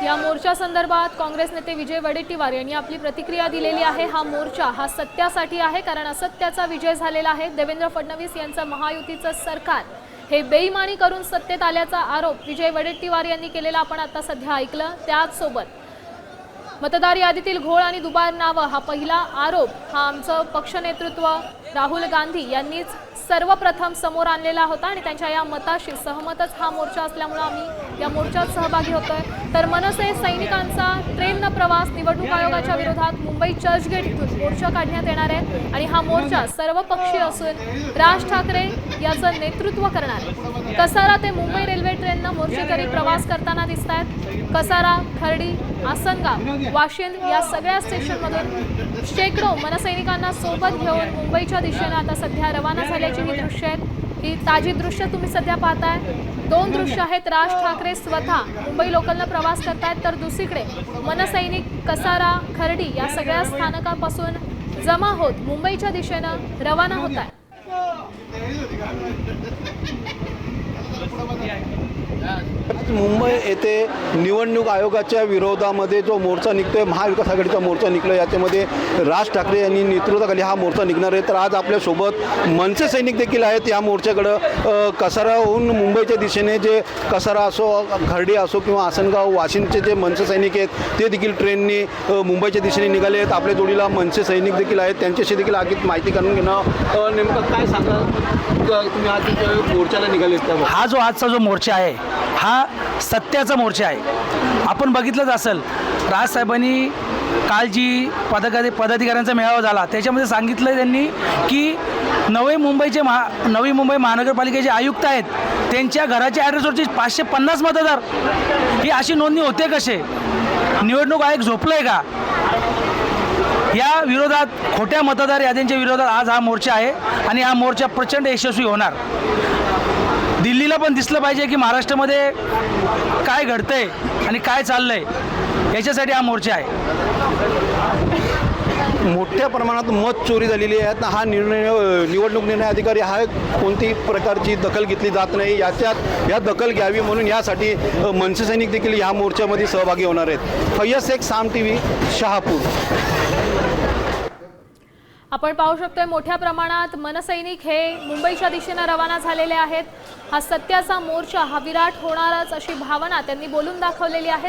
या मोर्चा संदर्भात काँग्रेस नेते विजय वडेट्टीवार यांनी आपली प्रतिक्रिया दिलेली आहे। हा मोर्चा हा सत्यासाठी आहे, कारण असत्याचा विजय झालेला आहे। देवेंद्र फडणवीस यांचं महायुतीचं सरकार हे बेईमानी करून सत्तेत आल्याचा आरोप विजय वडेट्टीवार यांनी केलेला आपण आता सध्या ऐकलं। त्याचसोबत मतदार यादीतील घोळ आणि दुबार नावं हा पहिला आरोप हा आमचं पक्ष नेतृत्व राहुल गांधी यांनीच सर्वप्रथम समोर आणलेला होता आणि त्यांच्या या मताशी सहमतच हा मोर्चा असल्यामुळे आम्ही या मोर्चात सहभागी होतोय। तर मनसे सैनिकांचा ट्रेननं प्रवास निवडणूक आयोगाच्या विरोधात मुंबई चर्चगेट इथून मोर्चा काढण्यात येणार आहे आणि हा मोर्चा सर्वपक्षीय असून राज ठाकरे याचं नेतृत्व करणार आहे। कसारा ते मुंबई रेल्वे ट्रेननं मोर्चेकरी प्रवास करताना दिसतात। कसारा, खर्डी, आसनगाव, वाशिंद या सगळ्या स्टेशनमधून शेकडो मनसैनिकांना सोबत घेऊन मुंबईच्या दिशेने आता सध्या रवाना झाल्याची ही दृश्य आहेत। ही ताजी दृश्य तुम्ही सध्या पाहताय। दोन दृश्य आहेत। राज ठाकरे स्वतः मुंबई लोकलनं प्रवास करतायत, तर दुसरीकडे मनसैनिक कसारा, खर्डी या सगळ्या स्थानकापासून जमा होत मुंबईच्या दिशेने रवाना होत आहेत। मुंबई येथे निवडणूक आयोगाच्या विरोधामध्ये जो मोर्चा निघतोय, महाविकास आघाडीचा मोर्चा निघलो, याच्यामध्ये राज ठाकरे यांनी नेतृत्वाखाली हा मोर्चा निघणार आहे। तर आज आपल्यासोबत मनसे सैनिक देखील आहेत या मोर्चाकडं। कसाराहून मुंबईच्या दिशेने जे कसारा असो, खर्डी असो किंवा आसनगाव, वाशिंदचे जे मनसे सैनिक आहेत ते देखील ट्रेनने मुंबईच्या दिशेने निघाले आहेत। आपल्या जोडीला मनसे सैनिक देखील आहेत, त्यांच्याशी देखील आगीत माहिती काढून घेणं। नेमकं काय सांगा तुम्ही आज मोर्चाला निघाले? हा जो आजचा जो मोर्चा आहे हा सत्याचा मोर्चा आहे। आपण बघितलंच असेल, राजसाहेबांनी काल जी पदाधिकाऱ्यांचा मेळावा झाला त्याच्यामध्ये सांगितलं त्यांनी की नवी मुंबई महानगरपालिकेचे आयुक्त आहेत त्यांच्या घराच्या ॲड्रेसवरची 550 मतदार ही अशी नोंदणी होते कसे? निवडणूक आयोग झोपलंय का? या विरोधात, खोट्या मतदार याद्यांच्या विरोधात आज हा मोर्चा आहे आणि हा मोर्चा प्रचंड यशस्वी होणार। दिल्लीला पण दिसलं पाहिजे की महाराष्ट्रामध्ये काय घडतंय आणि काय चाललंय, याच्यासाठी हा मोर्चा आहे। मोठ्या प्रमाणात मत चोरी झालेली आहे। हा निवडणूक निर्णय अधिकारी हा कोणतीही प्रकारची दखल घेतली जात नाही, या दखल घ्यावी म्हणून यासाठी मनसे सैनिक देखील या मोर्चामध्ये सहभागी होणार आहेत। फैय्यद शेख, साम टीव्ही, शहापूर। आपण पाहू शकतोय मोठ्या प्रमाणात मनसैनिक हे मुंबईच्या दिशेने रवाना झालेले आहेत। हा सत्याचा मोर्चा हा विराट होणारच अशी भावना त्यांनी बोलून दाखवलेली आहे।